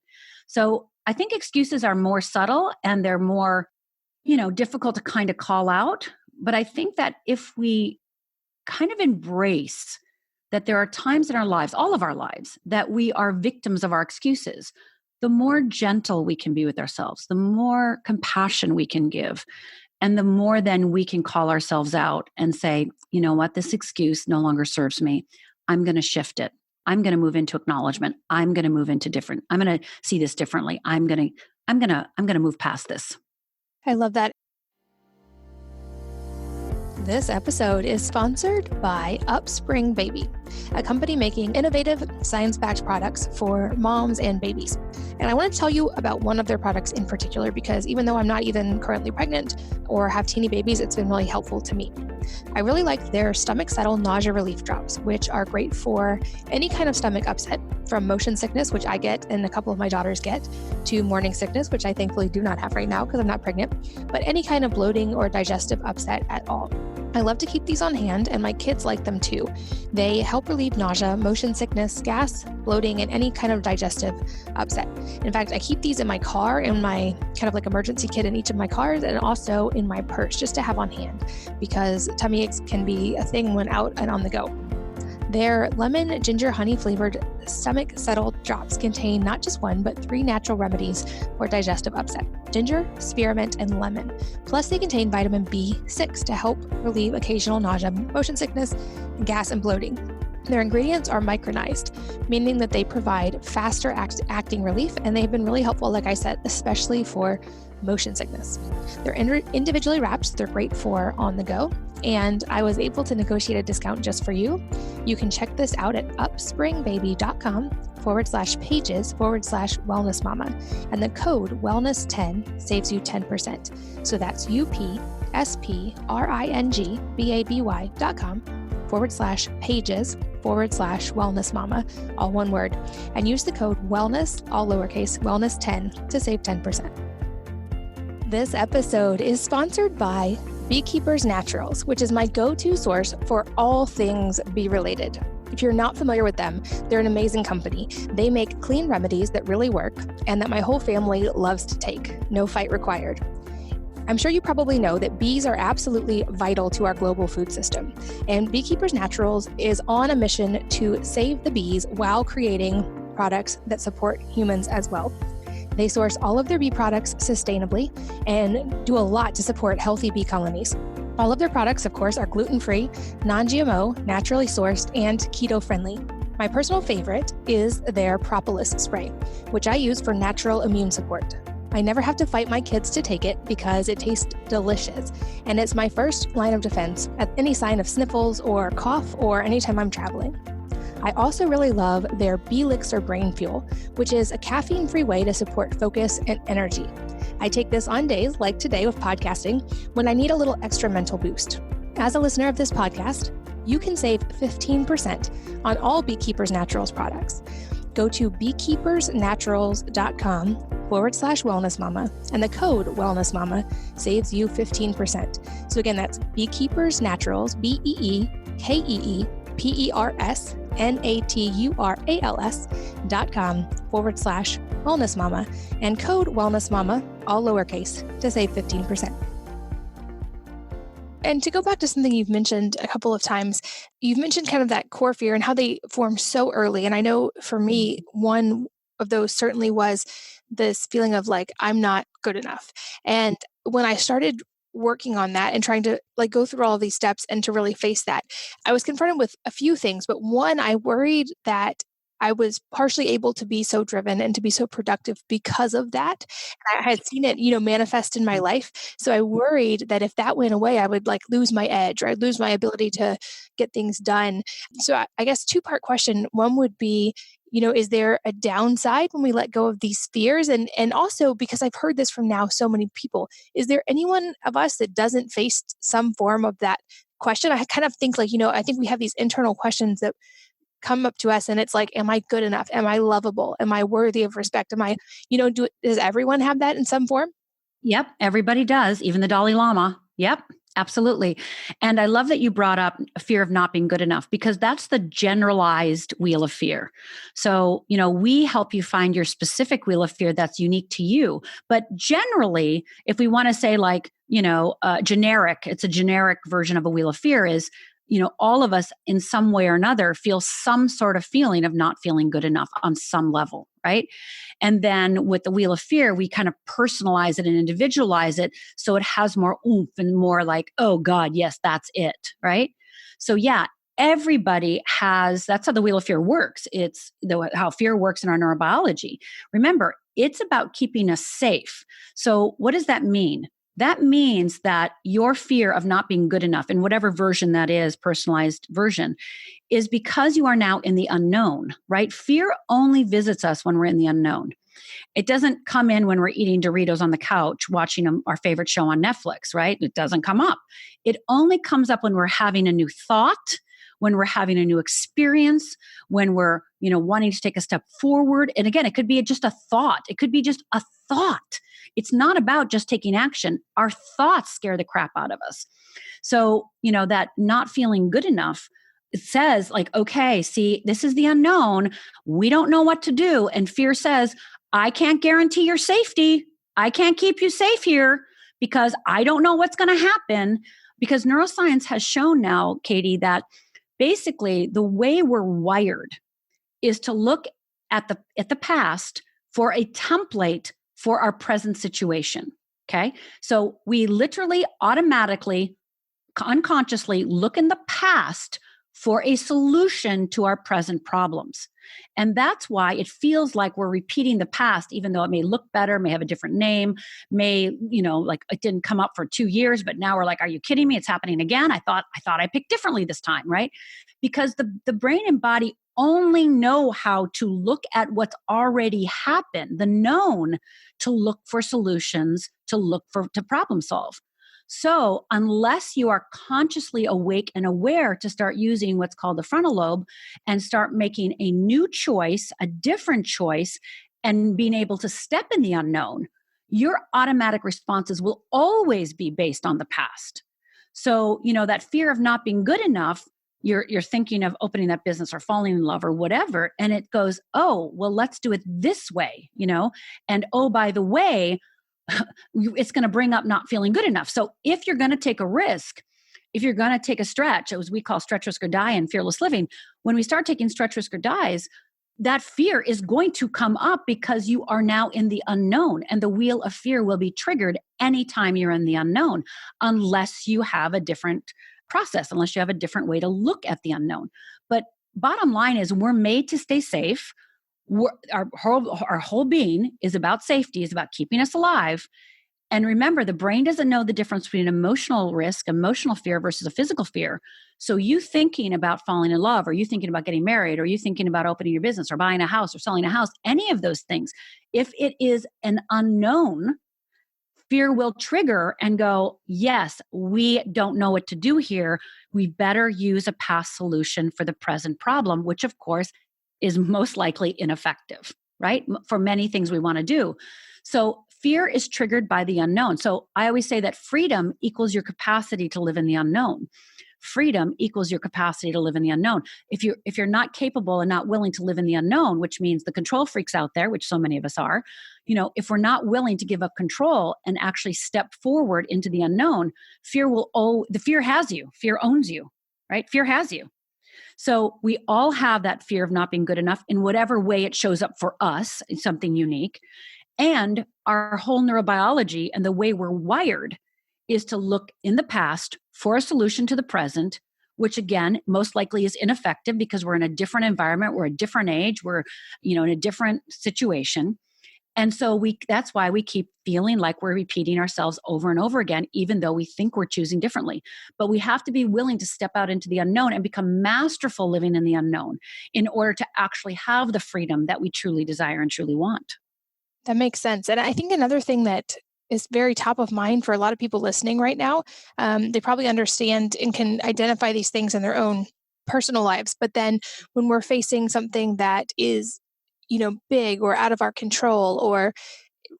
So I think excuses are more subtle and they're more, difficult to kind of call out. But I think that if we kind of embrace that there are times in our lives, all of our lives, that we are victims of our excuses, the more gentle we can be with ourselves, the more compassion we can give, and the more then we can call ourselves out and say, you know what, this excuse no longer serves me. I'm going to shift it. I'm going to move into acknowledgement. I'm going to move into different. I'm going to see this differently. I'm going to move past this. I love that. This episode is sponsored by Upspring Baby, a company making innovative science-backed products for moms and babies. And I want to tell you about one of their products in particular because even though I'm not even currently pregnant or have teeny babies, it's been really helpful to me. I really like their stomach settle nausea relief drops, which are great for any kind of stomach upset, from motion sickness, which I get and a couple of my daughters get, to morning sickness, which I thankfully do not have right now because I'm not pregnant, but any kind of bloating or digestive upset at all. I love to keep these on hand, and my kids like them too. They help relieve nausea, motion sickness, gas, bloating, and any kind of digestive upset. In fact, I keep these in my car, in my kind of like emergency kit in each of my cars, and also in my purse just to have on hand because tummy aches can be a thing when out and on the go. Their lemon ginger honey flavored stomach settle drops contain not just one, but 3 natural remedies for digestive upset: ginger, spearmint, and lemon. Plus, they contain vitamin B6 to help relieve occasional nausea, motion sickness, gas, and bloating. Their ingredients are micronized, meaning that they provide faster acting relief, and they've been really helpful, like I said, especially for motion sickness. They're individually wrapped. They're great for on the go, and I was able to negotiate a discount just for you. You can check this out at upspringbaby.com/pages/wellness mama, and the code wellness10 saves you 10%. So that's upspringbaby.com/pages/wellness mama, all one word, and use the code wellness, all lowercase, wellness10 to save 10%. This episode is sponsored by Beekeepers Naturals, which is my go-to source for all things bee-related. If you're not familiar with them, they're an amazing company. They make clean remedies that really work and that my whole family loves to take. No fight required. I'm sure you probably know that bees are absolutely vital to our global food system, and Beekeepers Naturals is on a mission to save the bees while creating products that support humans as well. They source all of their bee products sustainably and do a lot to support healthy bee colonies. All of their products, of course, are gluten-free, non-GMO, naturally sourced, and keto-friendly. My personal favorite is their propolis spray, which I use for natural immune support. I never have to fight my kids to take it because it tastes delicious, and it's my first line of defense at any sign of sniffles or cough or anytime I'm traveling. I also really love their Bee-Lixer Brain Fuel, which is a caffeine-free way to support focus and energy. I take this on days like today with podcasting when I need a little extra mental boost. As a listener of this podcast, you can save 15% on all Beekeepers Naturals products. Go to beekeepersnaturals.com/wellness mama, and the code wellness mama saves you 15%. So again, that's Beekeepers Naturals, BeekeepersNaturals.com/wellness mama, and code wellness mama, all lowercase, to save 15%. And to go back to something you've mentioned a couple of times, you've mentioned kind of that core fear and how they form so early. And I know for me, one of those certainly was this feeling of like, I'm not good enough. And when I started working on that and trying to like go through all of these steps and to really face that, I was confronted with a few things. But one, I worried that I was partially able to be so driven and to be so productive because of that. And I had seen it, manifest in my life. So I worried that if that went away, I would like lose my edge, or I'd lose my ability to get things done. So I guess 2-part question. One would be, is there a downside when we let go of these fears? And also, because I've heard this from now so many people, is there anyone of us that doesn't face some form of that question? I kind of think like, I think we have these internal questions that come up to us, and it's like, am I good enough? Am I lovable? Am I worthy of respect? Does everyone have that in some form? Yep, everybody does, even the Dalai Lama. Yep, absolutely. And I love that you brought up a fear of not being good enough, because that's the generalized wheel of fear. So, we help you find your specific wheel of fear that's unique to you. But generally, if we want to say like, generic, it's a generic version of a wheel of fear is, all of us in some way or another feel some sort of feeling of not feeling good enough on some level, right? And then with the wheel of fear, we kind of personalize it and individualize it so it has more oomph and more like, oh God, yes, that's it, right? So yeah, everybody has, that's how the wheel of fear works. It's how fear works in our neurobiology. Remember, it's about keeping us safe. So what does that mean? That means that your fear of not being good enough, in whatever version that is, personalized version, is because you are now in the unknown, right? Fear only visits us when we're in the unknown. It doesn't come in when we're eating Doritos on the couch, watching our favorite show on Netflix, right? It doesn't come up. It only comes up when we're having a new thought, when we're having a new experience, when we're, wanting to take a step forward. And again, it could be just a thought. It could be just a thought. It's not about just taking action. Our thoughts scare the crap out of us. So, that not feeling good enough, it says like, okay, see, this is the unknown. We don't know what to do. And fear says, I can't guarantee your safety. I can't keep you safe here because I don't know what's going to happen. Because neuroscience has shown now, Katie, that basically the way we're wired is to look at the past for a template for our present situation. Okay. So we literally automatically, unconsciously look in the past for a solution to our present problems. And that's why it feels like we're repeating the past, even though it may look better, may have a different name, may, like it didn't come up for 2 years, but now we're like, are you kidding me? It's happening again. I thought I picked differently this time, right? Because the brain and body only know how to look at what's already happened, the known, to look for solutions, to problem solve. So unless you are consciously awake and aware to start using what's called the frontal lobe and start making a new choice, a different choice, and being able to step in the unknown, your automatic responses will always be based on the past. So, that fear of not being good enough, you're thinking of opening that business or falling in love or whatever, and it goes, oh, well, let's do it this way, and oh, by the way, it's going to bring up not feeling good enough. So if you're going to take a risk, if you're going to take a stretch, as we call stretch, risk, or die in fearless living, when we start taking stretch, risk, or dies, that fear is going to come up because you are now in the unknown, and the wheel of fear will be triggered anytime you're in the unknown, unless you have a different process, unless you have a different way to look at the unknown. But bottom line is we're made to stay safe. Our whole being is about safety, is about keeping us alive. And remember, the brain doesn't know the difference between emotional risk, emotional fear versus a physical fear. So you thinking about falling in love, or you thinking about getting married, or you thinking about opening your business or buying a house or selling a house, any of those things, if it is an unknown, fear will trigger and go, yes, we don't know what to do here. We better use a past solution for the present problem, which of course is most likely ineffective, right? For many things we want to do. So fear is triggered by the unknown. So I always say that freedom equals your capacity to live in the unknown. Freedom equals your capacity to live in the unknown. If you're not capable and not willing to live in the unknown, which means the control freaks out there, which so many of us are, if we're not willing to give up control and actually step forward into the unknown, the fear has you. Fear owns you, right? Fear has you. So we all have that fear of not being good enough in whatever way it shows up for us. It's something unique. And our whole neurobiology and the way we're wired is to look in the past for a solution to the present, which again, most likely is ineffective because we're in a different environment, we're a different age, we're, in a different situation. And so that's why we keep feeling like we're repeating ourselves over and over again, even though we think we're choosing differently. But we have to be willing to step out into the unknown and become masterful living in the unknown in order to actually have the freedom that we truly desire and truly want. That makes sense. And I think another thing that is very top of mind for a lot of people listening right now, they probably understand and can identify these things in their own personal lives. But then when we're facing something that is, big or out of our control, or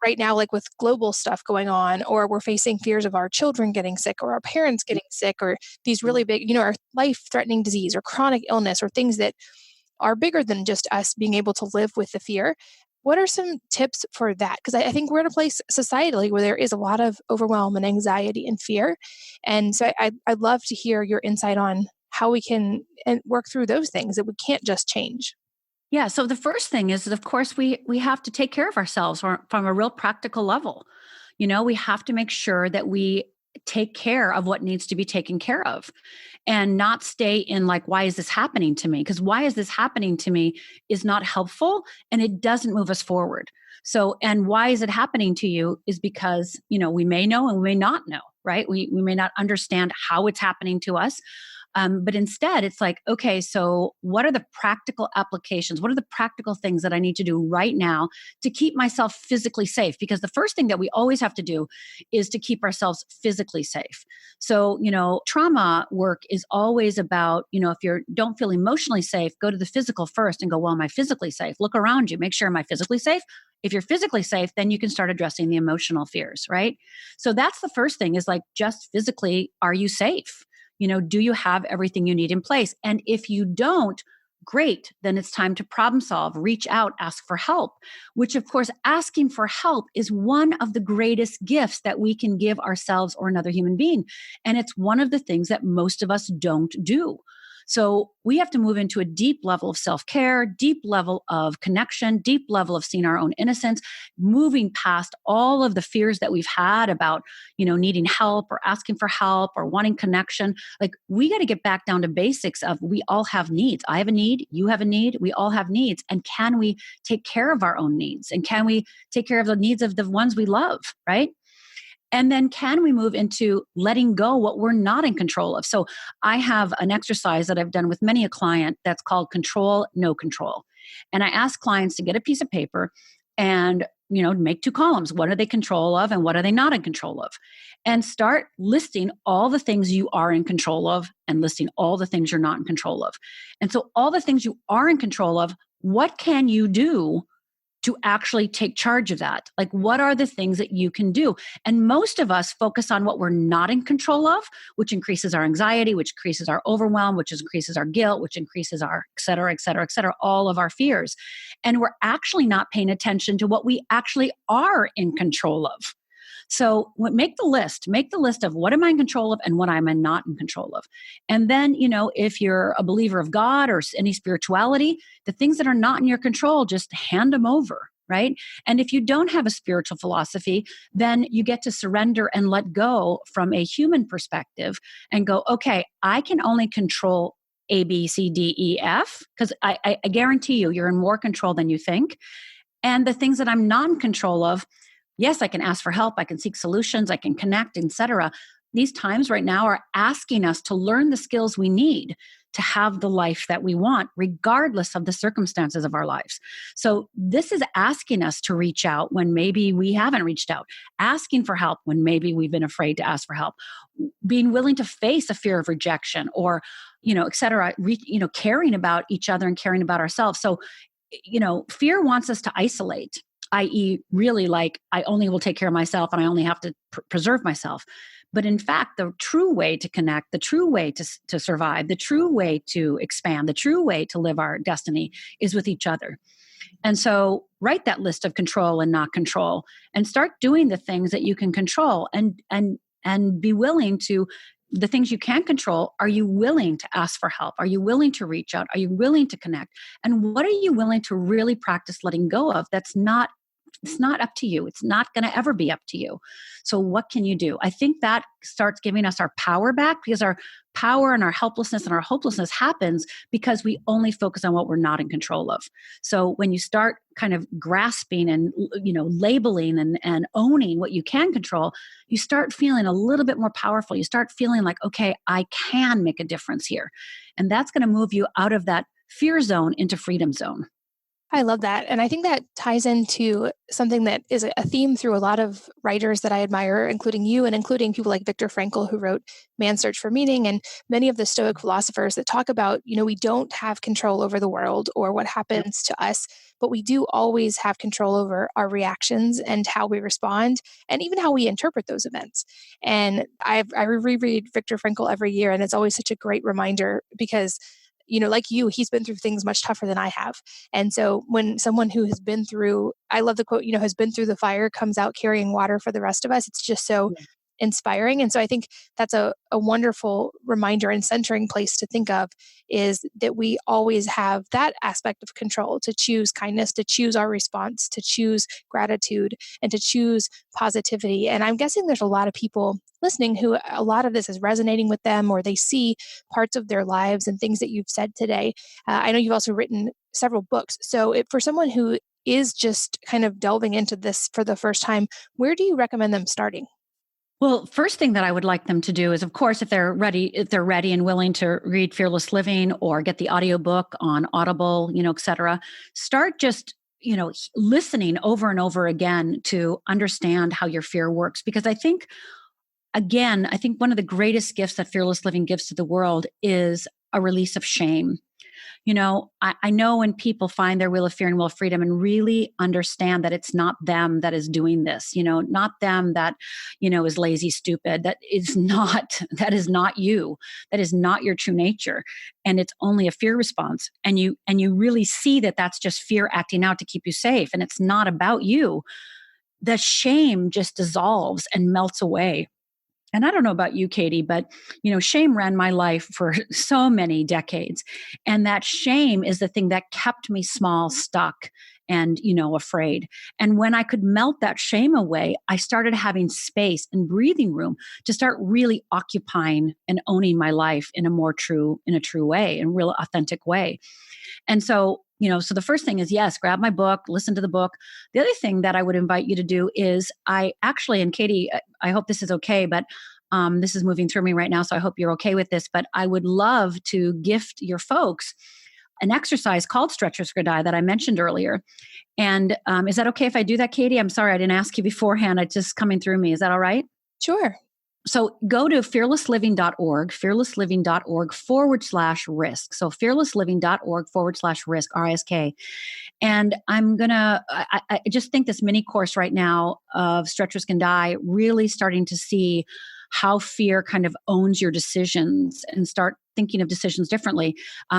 right now, like with global stuff going on, or we're facing fears of our children getting sick or our parents getting sick, or these really big, our life-threatening disease or chronic illness, or things that are bigger than just us being able to live with the fear. What are some tips for that? Because I think we're in a place societally where there is a lot of overwhelm and anxiety and fear. And so I'd love to hear your insight on how we can work through those things that we can't just change. Yeah. So the first thing is that, of course, we have to take care of ourselves from a real practical level. We have to make sure that we take care of what needs to be taken care of and not stay in like, why is this happening to me? Because why is this happening to me is not helpful and it doesn't move us forward. So, and why is it happening to you is because, we may know and we may not know, right? We may not understand how it's happening to us. But instead, it's like, okay, so what are the practical applications? What are the practical things that I need to do right now to keep myself physically safe? Because the first thing that we always have to do is to keep ourselves physically safe. So, trauma work is always about, if you don't feel emotionally safe, go to the physical first and go, well, am I physically safe? Look around you, make sure, am I physically safe? If you're physically safe, then you can start addressing the emotional fears, right? So that's the first thing is like, just physically, are you safe? Do you have everything you need in place? And if you don't, great, then it's time to problem solve, reach out, ask for help, which of course, asking for help is one of the greatest gifts that we can give ourselves or another human being. And it's one of the things that most of us don't do. So we have to move into a deep level of self-care, deep level of connection, deep level of seeing our own innocence, moving past all of the fears that we've had about, needing help or asking for help or wanting connection. Like, we got to get back down to basics of, we all have needs. I have a need, you have a need, we all have needs. And can we take care of our own needs? And can we take care of the needs of the ones we love, right? And then can we move into letting go what we're not in control of? So I have an exercise that I've done with many a client that's called control, no control. And I ask clients to get a piece of paper and, make 2 columns. What are they control of and what are they not in control of? And start listing all the things you are in control of and listing all the things you're not in control of. And so all the things you are in control of, what can you do to actually take charge of that? Like, what are the things that you can do? And most of us focus on what we're not in control of, which increases our anxiety, which increases our overwhelm, which increases our guilt, which increases our et cetera, et cetera, et cetera, all of our fears. And we're actually not paying attention to what we actually are in control of. So make the list of what am I in control of and what am I not in control of. And then, if you're a believer of God or any spirituality, the things that are not in your control, just hand them over, right? And if you don't have a spiritual philosophy, then you get to surrender and let go from a human perspective and go, okay, I can only control A, B, C, D, E, F, because I guarantee you're in more control than you think. And the things that I'm not in control of, yes, I can ask for help, I can seek solutions, I can connect, etc. These times right now are asking us to learn the skills we need to have the life that we want, regardless of the circumstances of our lives. So this is asking us to reach out when maybe we haven't reached out, asking for help when maybe we've been afraid to ask for help, being willing to face a fear of rejection or, et cetera, caring about each other and caring about ourselves. So, fear wants us to isolate, i.e., really like, I only will take care of myself and I only have to preserve myself. But in fact, the true way to connect, the true way to survive, the true way to expand, the true way to live our destiny is with each other. And so write that list of control and not control and start doing the things that you can control and be willing to. The things you can control, are you willing to ask for help? Are you willing to reach out? Are you willing to connect? And what are you willing to really practice letting go of it's not up to you. It's not going to ever be up to you. So what can you do? I think that starts giving us our power back, because our power and our helplessness and our hopelessness happens because we only focus on what we're not in control of. So when you start kind of grasping and, labeling and owning what you can control, you start feeling a little bit more powerful. You start feeling like, okay, I can make a difference here. And that's going to move you out of that fear zone into freedom zone. I love that. And I think that ties into something that is a theme through a lot of writers that I admire, including you and including people like Viktor Frankl, who wrote Man's Search for Meaning, and many of the Stoic philosophers that talk about, we don't have control over the world or what happens to us, but we do always have control over our reactions and how we respond and even how we interpret those events. And I reread Viktor Frankl every year, and it's always such a great reminder because like you, he's been through things much tougher than I have. And so when someone who has been through, I love the quote, has been through the fire comes out carrying water for the rest of us, it's just so inspiring. And so I think that's a wonderful reminder and centering place to think of, is that we always have that aspect of control to choose kindness, to choose our response, to choose gratitude, and to choose positivity. And I'm guessing there's a lot of people listening who a lot of this is resonating with them, or they see parts of their lives and things that you've said today. I know you've also written several books. So for someone who is just kind of delving into this for the first time, where do you recommend them starting? Well, first thing that I would like them to do is, of course, if they're ready and willing to read Fearless Living or get the audiobook on Audible, et cetera, start just, listening over and over again to understand how your fear works. Because I think one of the greatest gifts that Fearless Living gives to the world is a release of shame. I know when people find their wheel of fear and wheel of freedom and really understand that it's not them that is doing this, not them that, is lazy, stupid. That is not you. That is not your true nature. And it's only a fear response. And you really see that that's just fear acting out to keep you safe. And it's not about you. The shame just dissolves and melts away. And I don't know about you, Katie, but shame ran my life for so many decades. And that shame is the thing that kept me small, stuck, and afraid. And when I could melt that shame away, I started having space and breathing room to start really occupying and owning my life in a true way, in a real authentic way. And so, so the first thing is, yes, grab my book, listen to the book. The other thing that I would invite you to do is and Katie, I hope this is okay, but this is moving through me right now, so I hope you're okay with this, but I would love to gift your folks an exercise called Stretch, Risk, or Die that I mentioned earlier. And is that okay if I do that, Katie? I'm sorry, I didn't ask you beforehand. It's just coming through me. Is that all right? Sure. So go to fearlessliving.org, fearlessliving.org/risk. So fearlessliving.org/risk, RISK. And I just think this mini course right now of Stretch, Risk, and Die, really starting to see how fear kind of owns your decisions and start thinking of decisions differently.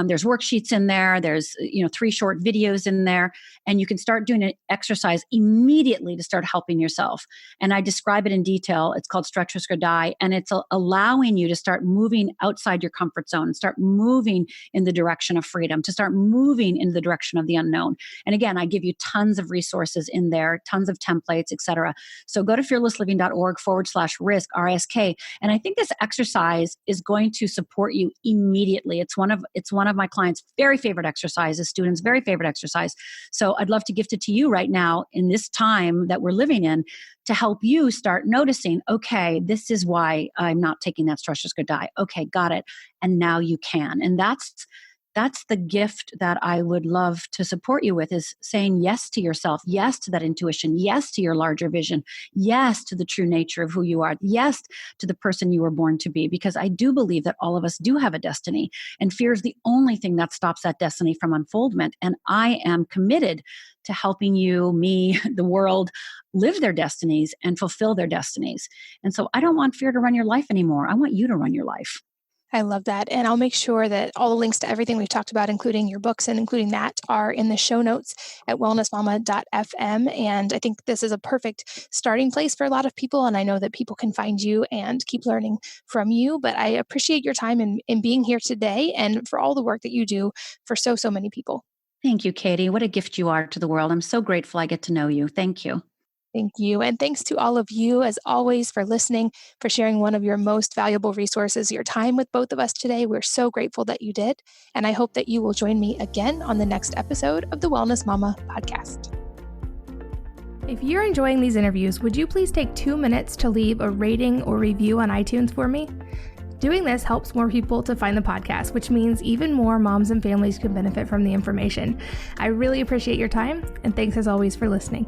There's worksheets in there. There's 3 short videos in there, and you can start doing an exercise immediately to start helping yourself. And I describe it in detail. It's called Stretch, Risk, or Die, and it's allowing you to start moving outside your comfort zone and start moving in the direction of freedom, to start moving in the direction of the unknown. And again, I give you tons of resources in there, tons of templates, etc. So go to fearlessliving.org/risk, RISK. And I think this exercise is going to support you immediately. It's one of my clients' very favorite exercises, students' very favorite exercise. So I'd love to gift it to you right now in this time that we're living in to help you start noticing, okay, this is why I'm not taking that Stretch, Risk, or Die. Okay, got it. And now you can. And that's the gift that I would love to support you with, is saying yes to yourself, yes to that intuition, yes to your larger vision, yes to the true nature of who you are, yes to the person you were born to be, because I do believe that all of us do have a destiny, and fear is the only thing that stops that destiny from unfoldment. And I am committed to helping you, me, the world, live their destinies and fulfill their destinies. And so I don't want fear to run your life anymore. I want you to run your life. I love that. And I'll make sure that all the links to everything we've talked about, including your books and including that, are in the show notes at wellnessmama.fm. And I think this is a perfect starting place for a lot of people. And I know that people can find you and keep learning from you. But I appreciate your time in being here today and for all the work that you do for so many people. Thank you, Katie. What a gift you are to the world. I'm so grateful I get to know you. Thank you. Thank you. And thanks to all of you, as always, for listening, for sharing one of your most valuable resources, your time with both of us today. We're so grateful that you did. And I hope that you will join me again on the next episode of the Wellness Mama podcast. If you're enjoying these interviews, would you please take 2 minutes to leave a rating or review on iTunes for me? Doing this helps more people to find the podcast, which means even more moms and families can benefit from the information. I really appreciate your time, and thanks as always for listening.